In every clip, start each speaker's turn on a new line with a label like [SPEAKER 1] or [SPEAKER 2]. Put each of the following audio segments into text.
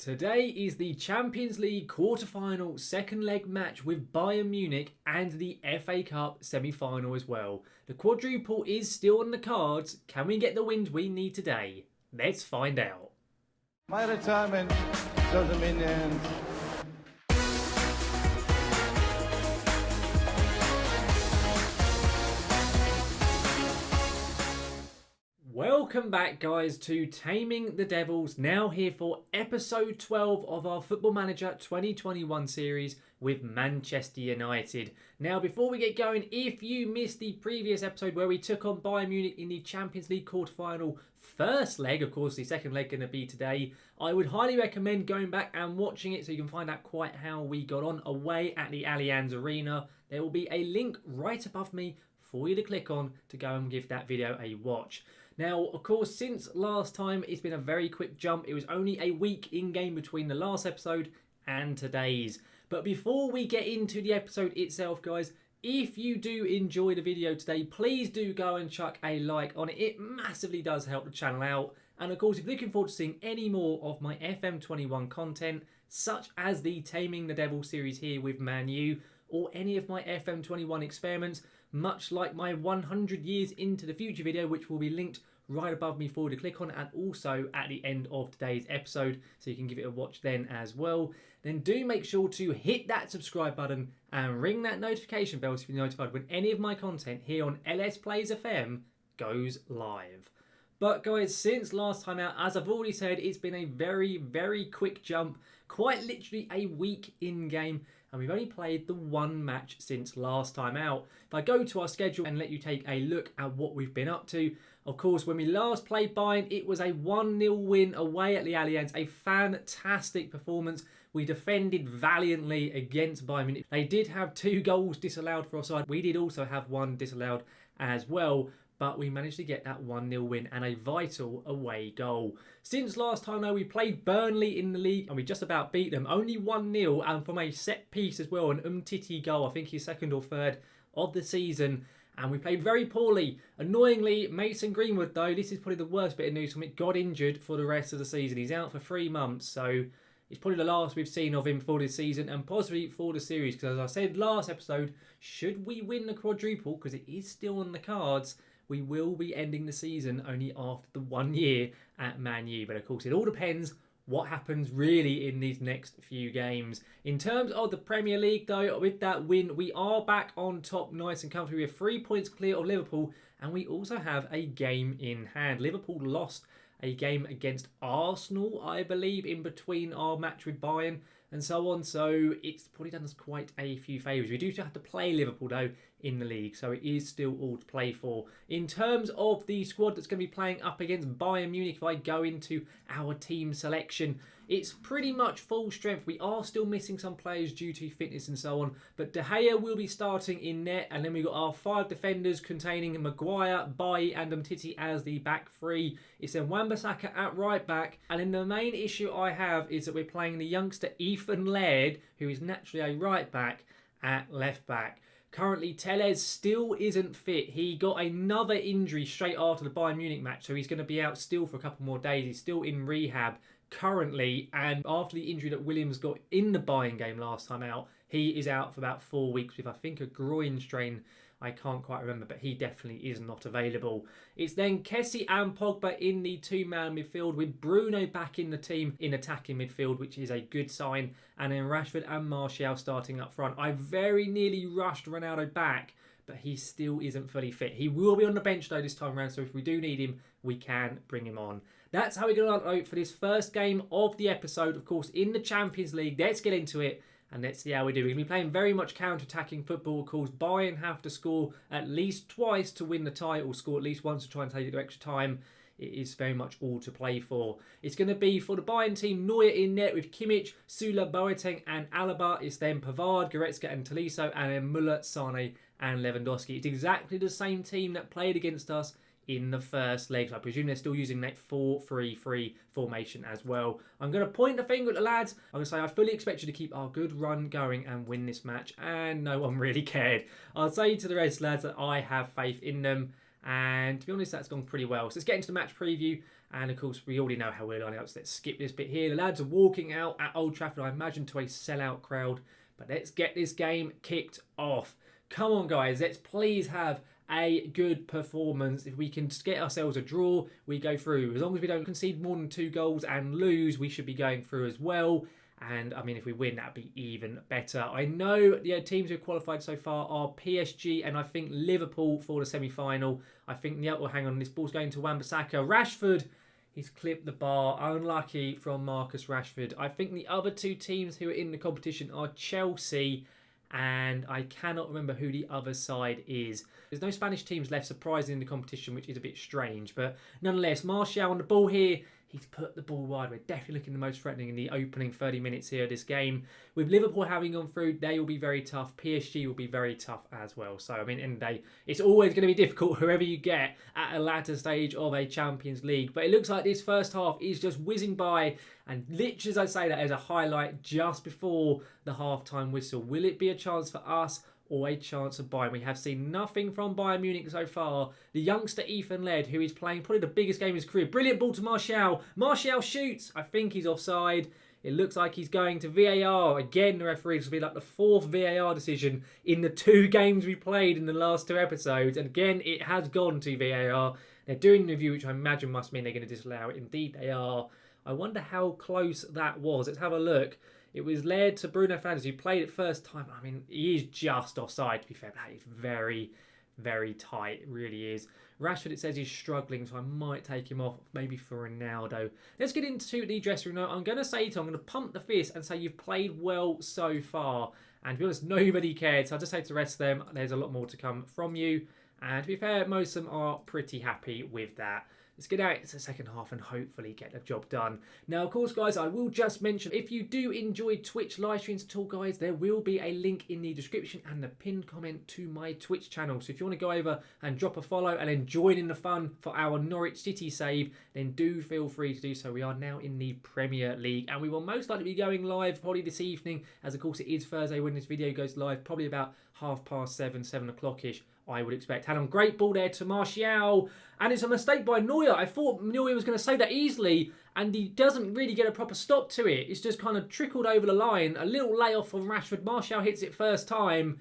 [SPEAKER 1] Today is the Champions League quarter-final second leg match with Bayern Munich and the FA Cup semi-final as well. The quadruple is still on the cards. Can we get the wins we need today? Let's find out.
[SPEAKER 2] My retirement doesn't mean the end.
[SPEAKER 1] Welcome back, guys, to Taming the Devils, now here for episode 12 of our Football Manager 2021 series with Manchester United. Now, before we get going, if you missed the previous episode where we took on Bayern Munich in the Champions League quarter-final first leg, of course the second leg going to be today, I would highly recommend going back and watching it so you can find out quite how we got on away at the Allianz Arena. There will be a link right above me for you to click on to go and give that video a watch. Now, of course, since last time, it's been a very quick jump. It was only a week in-game between the last episode and today's. But before we get into the episode itself, guys, if you do enjoy the video today, please do go and chuck a like on it. It massively does help the channel out. And of course, if you're looking forward to seeing any more of my FM21 content, such as the Taming the Devils series here with Man Utd, or any of my FM21 experiments, much like my 100 years into the future video, which will be linked right above me for you to click on, and also at the end of today's episode, so you can give it a watch then as well. Then do make sure to hit that subscribe button and ring that notification bell to be notified when any of my content here on LS Plays FM goes live. But guys, since last time out, as I've already said, it's been a very quick jump, quite literally a week in game, and we've only played the one match since last time out. If I go to our schedule and let you take a look at what we've been up to, of course, when we last played Bayern, it was a 1-0 win away at the Allianz, a fantastic performance. We defended valiantly against Bayern Munich. They did have 2 goals disallowed for offside. We did also have 1 disallowed as well, but we managed to get that 1-0 win and a vital away goal. Since last time, though, we played Burnley in the league and we just about beat them. Only 1-0, and from a set piece as well, an Umtiti goal, I think his second or third of the season. And we played very poorly. Annoyingly, Mason Greenwood, though, this is probably the worst bit of news from it, got injured for the rest of the season. He's out for 3 months, so it's probably the last we've seen of him for this season and possibly for the series. Because as I said last episode, should we win the quadruple, because it is still on the cards, we will be ending the season only after the 1 year at Man Utd. But of course, it all depends what happens really in these next few games. In terms of the Premier League, though, with that win, we are back on top nice and comfortably. We're 3 points clear of Liverpool, and we also have a game in hand. Liverpool lost a game against Arsenal, I believe, in between our match with Bayern and so on. So it's probably done us quite a few favours. We do still have to play Liverpool, though, in the league, so it is still all to play for. In terms of the squad that's going to be playing up against Bayern Munich, if I go into our team selection, it's pretty much full strength. We are still missing some players due to fitness and so on, but De Gea will be starting in net, and then we've got our 5 defenders containing Maguire, Bailly and Umtiti as the back 3. It's then Wan-Bissaka at right back, and then the main issue I have is that we're playing the youngster Ethan Laird, who is naturally a right back, at left back. Currently, Tellez still isn't fit. He got another injury straight after the Bayern Munich match, so he's going to be out still for a couple more days. He's still in rehab currently, and after the injury that Williams got in the Bayern game last time out, he is out for about 4 weeks with, I think, a groin strain. I can't quite remember, but he definitely is not available. It's then Kessie and Pogba in the 2-man midfield, with Bruno back in the team in attacking midfield, which is a good sign. And then Rashford and Martial starting up front. I very nearly rushed Ronaldo back, but he still isn't fully fit. He will be on the bench, though, this time around, so if we do need him, we can bring him on. That's how we're going to vote for this first game of the episode, of course, in the Champions League. Let's get into it. And let's see how we do. We're going to be playing very much counter-attacking football. Of course, Bayern have to score at least twice to win the title, score at least once to try and take it to extra time. It is very much all to play for. It's going to be for the Bayern team, Neuer in net with Kimmich, Süle, Boateng and Alaba. It's then Pavard, Goretzka and Tolisso, and then Müller, Sane and Lewandowski. It's exactly the same team that played against us in the first leg. So I presume they're still using that 4-3-3 formation as well. I'm going to point the finger at the lads. I'm going to say I fully expect you to keep our good run going and win this match, and no one really cared. I'll say to the Reds lads that I have faith in them, and to be honest, that's gone pretty well. So let's get into the match preview And of course, we already know how we're lining up, so let's skip this bit here. The lads are walking out at Old Trafford, I imagine, to a sellout crowd. But let's get this game kicked off. Come on, guys, let's please have a good performance. If we can get ourselves a draw, we go through. As long as we don't concede more than 2 goals and lose, we should be going through as well. And, I mean, if we win, that'd be even better. I know the teams who have qualified so far are PSG and I think Liverpool for the semi-final. I think, hang on, this ball's going to Wan-Bissaka. Rashford, he's clipped the bar. Unlucky from Marcus Rashford. I think the other 2 teams who are in the competition are Chelsea and I cannot remember who the other side is. There's no Spanish teams left, surprising, in the competition, which is a bit strange. But nonetheless, Martial on the ball here. He's put the ball wide. We're definitely looking the most threatening in the opening 30 minutes here of this game. With Liverpool having gone through, they will be very tough. PSG will be very tough as well. So, I mean, in the day, it's always going to be difficult whoever you get at a latter stage of a Champions League. But it looks like this first half is just whizzing by. And literally, as I say that, as a highlight just before the half-time whistle. Will it be a chance for us or a chance of Bayern? We have seen nothing from Bayern Munich so far. The youngster Ethan Led, who is playing probably the biggest game of his career. Brilliant ball to Martial. Martial shoots. I think he's offside. It looks like he's going to VAR. Again, the referee, this will be like the 4th VAR decision in the 2 games we played in the last 2 episodes. And again, it has gone to VAR. They're doing the review, which I imagine must mean they're going to disallow it. Indeed, they are. I wonder how close that was. Let's have a look. It was led to Bruno Fernandes, who played it first time. I mean, he is just offside, to be fair. That is very, very tight. It really is. Rashford, it says he's struggling, so I might take him off, maybe for Ronaldo. Let's get into the dressing room now. I'm going to say I'm going to pump the fist and say you've played well so far. And to be honest, nobody cared. So I'll just say to the rest of them, there's a lot more to come from you. And to be fair, most of them are pretty happy with that. Let's get out into the second half and hopefully get the job done. Now, of course, guys, I will just mention, if you do enjoy Twitch live streams at all, guys, there will be a link in the description and the pinned comment to my Twitch channel. So if you want to go over and drop a follow and then join in the fun for our Norwich City save, then do feel free to do so. We are now in the Premier League and we will most likely be going live probably this evening, as of course it is Thursday when this video goes live, probably about 7:30, 7 o'clock-ish. I would expect. Had a great ball there to Martial. And it's a mistake by Neuer. I thought Neuer was going to save that easily. And he doesn't really get a proper stop to it. It's just kind of trickled over the line. A little layoff from Rashford. Martial hits it first time.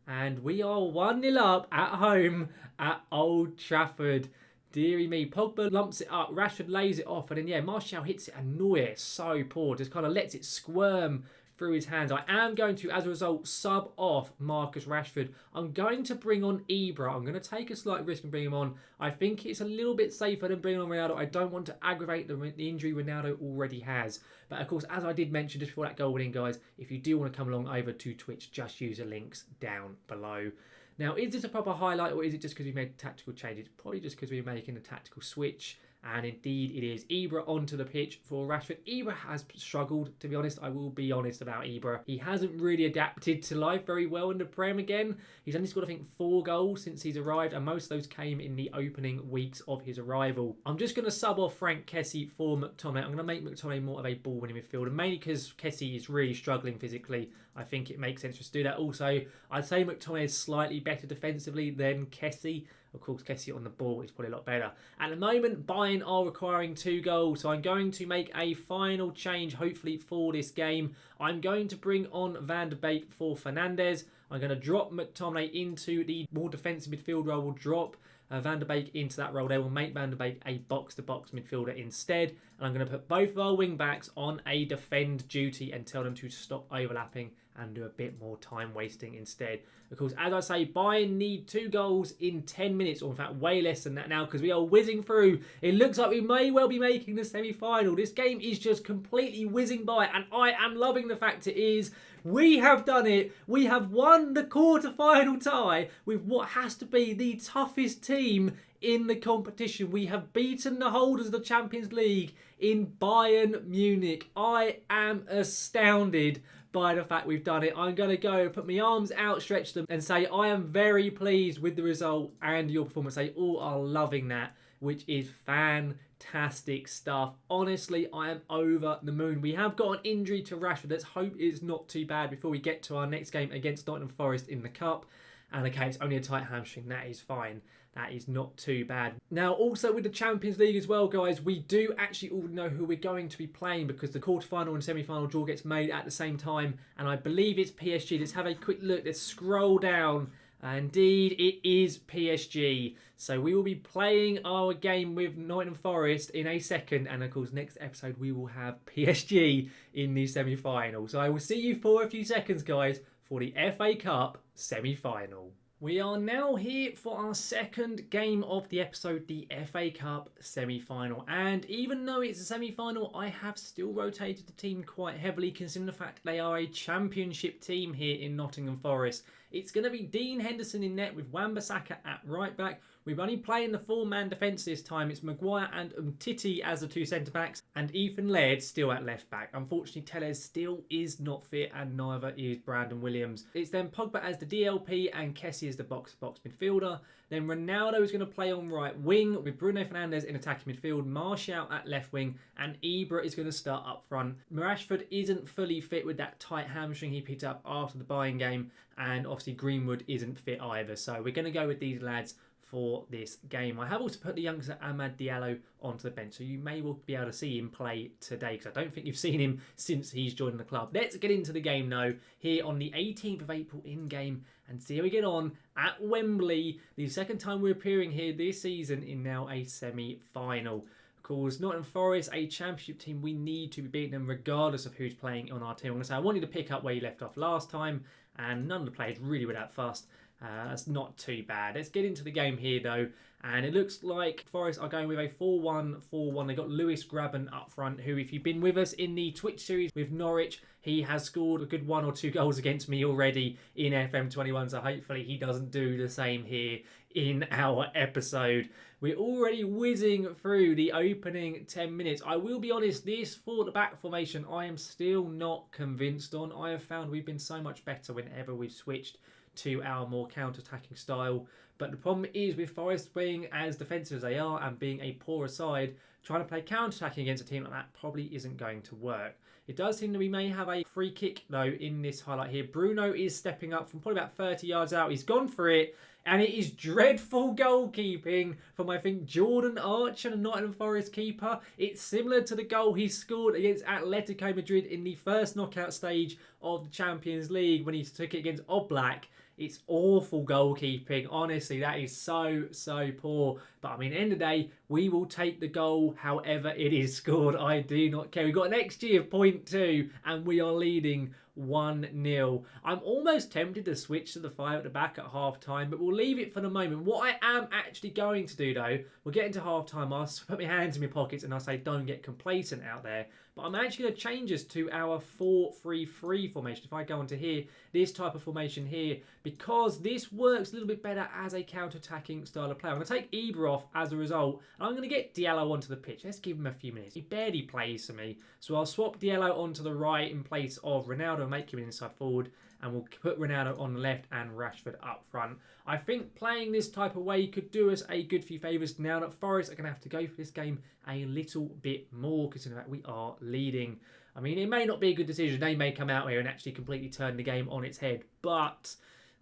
[SPEAKER 1] And we are 1-0 up at home at Old Trafford. Deary me. Pogba lumps it up. Rashford lays it off. And then, yeah, Martial hits it. And Neuer, so poor. Just kind of lets it squirm through his hands. I am going to, as a result, sub off Marcus Rashford. I'm going to bring on Ibra. I'm going to take a slight risk and bring him on. I think it's a little bit safer than bringing on Ronaldo. I don't want to aggravate the injury Ronaldo already has. But of course, as I did mention just before that goal went in, guys, if you do want to come along over to Twitch, just use the links down below. Now, is this a proper highlight or is it just because we made tactical changes? Probably just because we're making a tactical switch. And indeed it is. Ibra onto the pitch for Rashford. Ibra has struggled, to be honest. I will be honest about Ibra. He hasn't really adapted to life very well in the Prem again. He's only scored, I think, 4 goals since he's arrived, and most of those came in the opening weeks of his arrival. I'm just going to sub off Frank Kessie for McTominay. I'm going to make McTominay more of a ball-winning midfielder, mainly because Kessie is really struggling physically. I think it makes sense for us to do that. Also, I'd say McTominay is slightly better defensively than Kessie. Of course, Kessie on the ball is probably a lot better. At the moment, Bayern are requiring 2 goals. So I'm going to make a final change, hopefully, for this game. I'm going to bring on Van de Beek for Fernandes. I'm going to drop McTominay into the more defensive midfield role. We'll drop Van de Beek into that role there. We'll make Van de Beek a box-to-box midfielder instead. And I'm going to put both of our wing-backs on a defend duty and tell them to stop overlapping and do a bit more time wasting instead. Of course, as I say, Bayern need 2 goals in 10 minutes, or in fact way less than that now, because we are whizzing through. It looks like we may well be making the semi-final. This game is just completely whizzing by, and I am loving the fact it is. We have done it. We have won the quarter-final tie with what has to be the toughest team in the competition. We have beaten the holders of the Champions League in Bayern Munich. I am astounded by the fact we've done it. I'm going to go put my arms out, stretch them, and say I am very pleased with the result and your performance. They all are loving that, which is fantastic stuff. Honestly, I am over the moon. We have got an injury to Rashford. Let's hope it's not too bad before we get to our next game against Nottingham Forest in the Cup. And okay, it's only a tight hamstring. That is fine. That is not too bad. Now, also with the Champions League as well, guys, we do actually already know who we're going to be playing because the quarterfinal and semi-final draw gets made at the same time. And I believe it's PSG. Let's have a quick look. Let's scroll down. Indeed, it is PSG. So we will be playing our game with Nottingham Forest in a second. And of course, next episode, we will have PSG in the semi-final. So I will see you for a few seconds, guys, for the FA Cup semi-final. We are now here for our second game of the episode, the FA Cup semi-final. And even though it's a semi-final, I have still rotated the team quite heavily, considering the fact they are a championship team here in Nottingham Forest. It's going to be Dean Henderson in net with Wan-Bissaka at right back. We're only playing the four-man defence this time. It's Maguire and Umtiti as the two centre-backs, and Ethan Laird still at left-back. Unfortunately, Tellez still is not fit, and neither is Brandon Williams. It's then Pogba as the DLP and Kessie as the box-to-box midfielder. Then Ronaldo is going to play on right wing with Bruno Fernandes in attacking midfield, Martial at left wing, and Ibra is going to start up front. Rashford isn't fully fit with that tight hamstring he picked up after the Bayern game, and obviously Greenwood isn't fit either. So we're going to go with these lads for this game. I have also put the youngster Amad Diallo onto the bench, so you may well be able to see him play today, because I don't think you've seen him since he's joined the club. Let's get into the game now, here on the 18th of April in game, and see how we get on at Wembley. The second time we're appearing here this season in now a semi-final. Of course, Nottingham Forest, a championship team, we need to be beating them regardless of who's playing on our team. I'm going to say I wanted to pick up where you left off last time, and none of the players really were that fast. That's not too bad. Let's get into the game here though, and it looks like Forest are going with a 4-1-4-1. They got Lewis Graben up front, who, if you've been with us in the Twitch series with Norwich, he has scored a good 1 or 2 goals against me already in FM21, so hopefully he doesn't do the same here in our episode. We're already whizzing through the opening 10 minutes. I will be honest, this forward-back formation I am still not convinced on. I have found we've been so much better whenever we've switched to our more counter-attacking style. But the problem is with Forest being as defensive as they are and being a poorer side, trying to play counter-attacking against a team like that probably isn't going to work. It does seem that we may have a free kick though in this highlight here. Bruno is stepping up from probably about 30 yards out. He's gone for it, and it is dreadful goalkeeping from, I think, Jordan Archer, the Nottingham Forest keeper. It's similar to the goal he scored against Atletico Madrid in the first knockout stage of the Champions League when he took it against Oblak. It's awful goalkeeping. Honestly, that is so poor. But I mean, at the end of the day, we will take the goal however it is scored. I do not care. We've got an XG of 0.2 and we are leading 1-0. I'm almost tempted to switch to the 5 at the back at half time, but we'll leave it for the moment. What I am actually going to do though, we'll get into half time. I'll put my hands in my pockets and I'll say don't get complacent out there. But I'm actually going to change us to our 4-3-3 formation. If I go onto here, this type of formation here, because this works a little bit better as a counter-attacking style of play. I'm going to take Ibra off as a result, and I'm going to get Diallo onto the pitch. Let's give him a few minutes. He barely plays for me. So I'll swap Diallo onto the right in place of Ronaldo and make him an inside forward, and we'll put Ronaldo on the left and Rashford up front. I think playing this type of way could do us a good few favours now that Forest are going to have to go for this game a little bit more, considering that we are leading. I mean, it may not be a good decision. They may come out here and actually completely turn the game on its head, but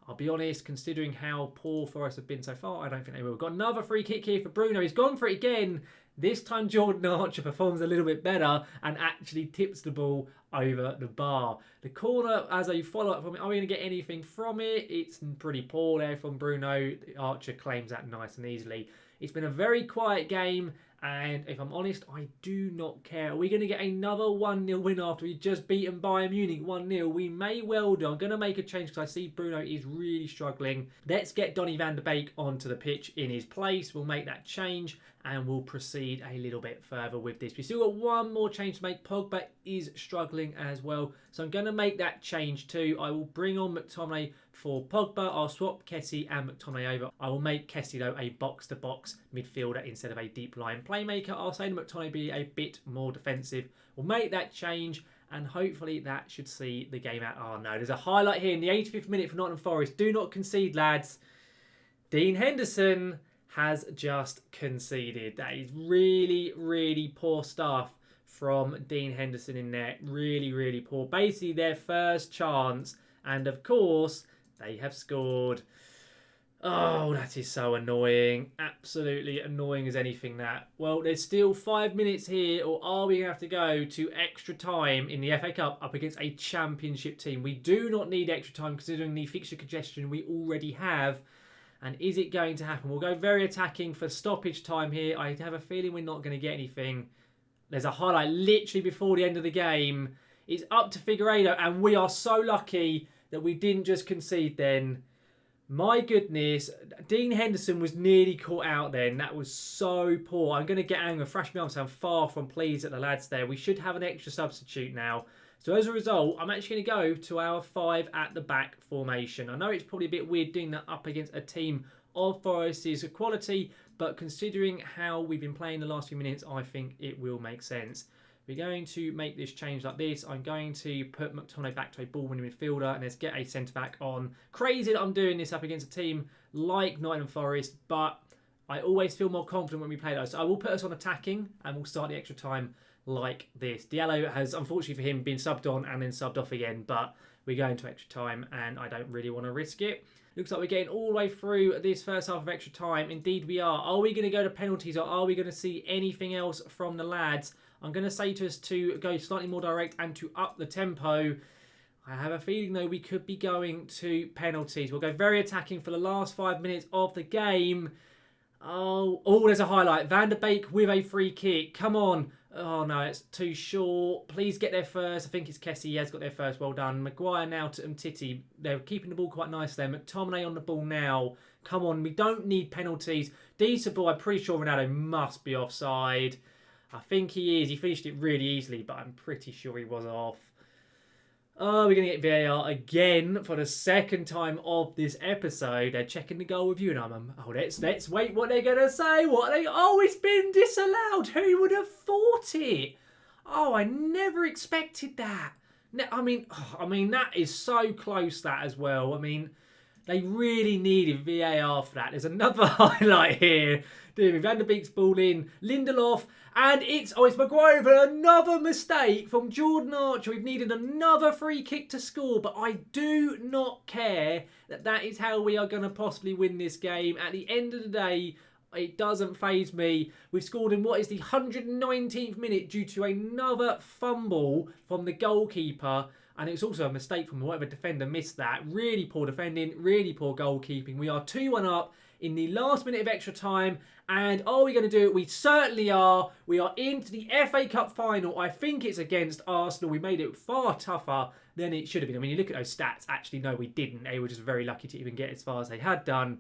[SPEAKER 1] I'll be honest, considering how poor Forest have been so far, I don't think they will. We've got another free kick here for Bruno. He's gone for it again. This time Jordan Archer performs a little bit better and actually tips the ball over the bar. The corner, as a follow-up from it, are we going to get anything from it? It's pretty poor there from Bruno. Archer claims that nice and easily. It's been a very quiet game, and if I'm honest, I do not care. Are we going to get another 1-0 win after we've just beaten Bayern Munich 1-0? We may well do. I'm going to make a change because I see Bruno is really struggling. Let's get Donny van der Beek onto the pitch in his place. We'll make that change and we'll proceed a little bit further with this. We still got one more change to make. Pogba is struggling as well, so I'm going to make that change too. I will bring on McTominay for Pogba. I'll swap Kessie and McTominay over. I will make Kessie though a box-to-box midfielder instead of a deep line playmaker. I'll say to McTominay be a bit more defensive. We'll make that change, and hopefully that should see the game out. Oh no, there's a highlight here in the 85th minute for Nottingham Forest. Do not concede, lads. Dean Henderson has just conceded. That is really poor stuff from Dean Henderson in there. Really poor. Basically their first chance, and of course they have scored. Oh, that is so annoying. Absolutely annoying as anything, that. Well, there's still 5 minutes here, or are we going to have to go to extra time in the FA Cup up against a championship team? We do not need extra time considering the fixture congestion we already have. And is it going to happen? We'll go very attacking for stoppage time here. I have a feeling we're not going to get anything. There's a highlight literally before the end of the game. It's up to Figueiredo, and we are so lucky that we didn't just concede then. My goodness, Dean Henderson was nearly caught out then. That was so poor. I'm going to get angry. Thrash me arms. I'm far from pleased at the lads there. We should have an extra substitute now. So as a result, I'm actually going to go to our 5 at the back formation. I know it's probably a bit weird doing that up against a team of Forest's quality, but considering how we've been playing the last few minutes, I think it will make sense. We're going to make this change like this. I'm going to put McTominay back to a ball-winning midfielder, and let's get a centre-back on. Crazy that I'm doing this up against a team like Nottingham Forest, but I always feel more confident when we play those. So I will put us on attacking, and we'll start the extra time like this. Diallo has, unfortunately for him, been subbed on and then subbed off again, but we're going to extra time, and I don't really want to risk it. Looks like we're getting all the way through this first half of extra time. Indeed we are. Are we going to go to penalties, or are we going to see anything else from the lads? I'm going to say to us to go slightly more direct and to up the tempo. I have a feeling, though, we could be going to penalties. We'll go very attacking for the last 5 minutes of the game. Oh, there's a highlight. Van der Beek with a free kick. Come on. Oh, no, it's too short. Please get there first. I think it's Kessie. He has got there first. Well done. Maguire now to Umtiti. They're keeping the ball quite nice there. McTominay on the ball now. Come on. We don't need penalties. Decent ball. I'm pretty sure Ronaldo must be offside. I think he is. He finished it really easily, but I'm pretty sure he was off. Oh, we're going to get VAR again for the second time of this episode. They're checking the goal review, and let's wait what they're going to say. It's been disallowed. Who would have thought it? Oh, I never expected that. I mean, that is so close, that as well. I mean, they really needed VAR for that. There's another highlight here. Van der Beek's ball in. Lindelof. And it's Maguire for another mistake from Jordan Archer. We've needed another free kick to score. But I do not care that is how we are going to possibly win this game. At the end of the day, it doesn't faze me. We've scored in what is the 119th minute due to another fumble from the goalkeeper. And it's also a mistake from whatever defender missed that. Really poor defending, really poor goalkeeping. We are 2-1 up in the last minute of extra time. And are we going to do it? We certainly are. We are into the FA Cup final. I think it's against Arsenal. We made it far tougher than it should have been. I mean, you look at those stats. Actually, no, we didn't. They were just very lucky to even get as far as they had done.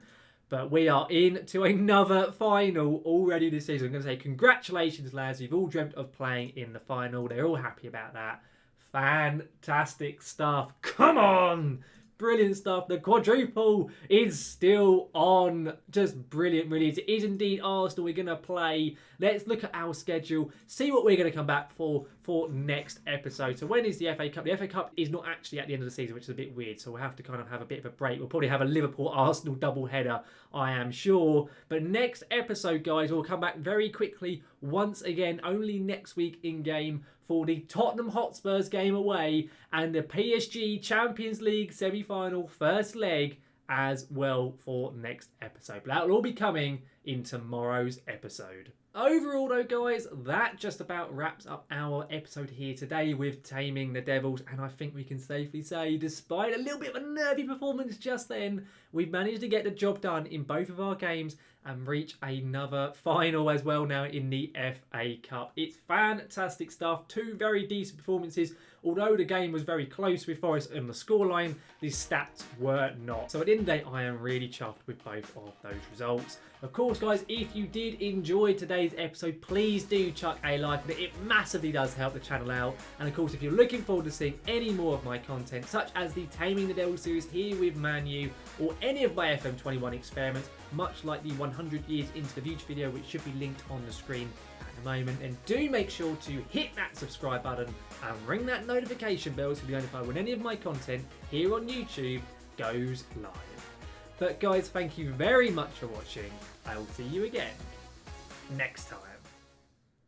[SPEAKER 1] But we are into another final already this season. I'm going to say congratulations, lads. You've all dreamt of playing in the final. They're all happy about that. Fantastic stuff. Come on! Brilliant stuff. The quadruple is still on. Just brilliant, really. It is indeed Arsenal we're going to play. Let's look at our schedule. See what we're going to come back for next episode. So when is the FA Cup? The FA Cup is not actually at the end of the season, which is a bit weird. So we'll have to kind of have a bit of a break. We'll probably have a Liverpool-Arsenal double-header, I am sure. But next episode, guys, we'll come back very quickly. Once again, only next week in-game for the Tottenham Hotspurs game away and the PSG Champions League semi-final first leg as well for next episode. But that will all be coming in tomorrow's episode. Overall though, guys, that just about wraps up our episode here today with Taming the Devils, and I think we can safely say, despite a little bit of a nervy performance just then, we've managed to get the job done in both of our games and reach another final as well now in the FA Cup. It's fantastic stuff. Two very decent performances. Although the game was very close with Forest on the scoreline, the stats were not. So at the end of the day, I am really chuffed with both of those results. Of course, guys, if you did enjoy today's episode, please do chuck a like on it. It massively does help the channel out. And of course, if you're looking forward to seeing any more of my content, such as the Taming the Devils series here with Man Utd, or any of my FM21 experiments, much like the 100 years into the future video, which should be linked on the screen at the moment, and do make sure to hit that subscribe button and ring that notification bell to be notified when any of my content here on YouTube goes live. But guys, thank you very much for watching. I will see you again next time.